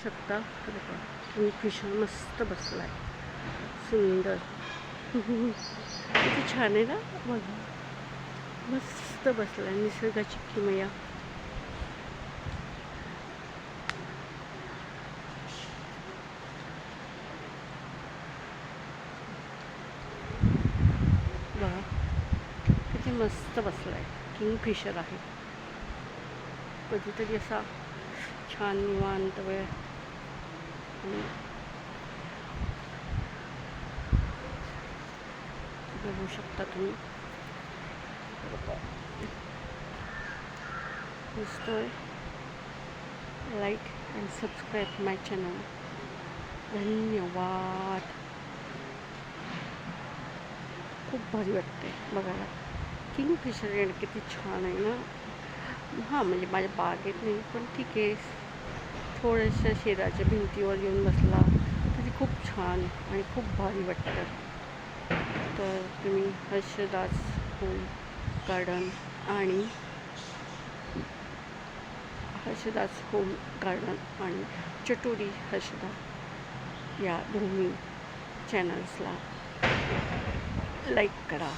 शकता किंगफिशर मस्त बसलाय, सुंदर. किती छान आहे ना, बघा मस्त बसलाय निसर्गाची किमया. बघा किती मस्त बसलाय, किंगफिशर आहे. कधीतरी असा छान निवांत वेळ आणि बघू शकता तुम्ही. दिसतोय. Like and subscribe my channel. धन्यवाद. खूप भारी वाटते बघायला. किंगफिशर येणं किती छान आहे ना. हां म्हणजे माझ्या बागेत नाही, पण ठीक आहे, थोड्याशा शेराच्या भिंतीवर येऊन बसला तरी खूप छान आणि खूप भारी वाटतं. तर तुम्ही हर्षदास होम गार्डन आणि हर्षदास होम गार्डन आणि चटोरी हर्षदा या दोन्ही चॅनल्सला लाईक करा.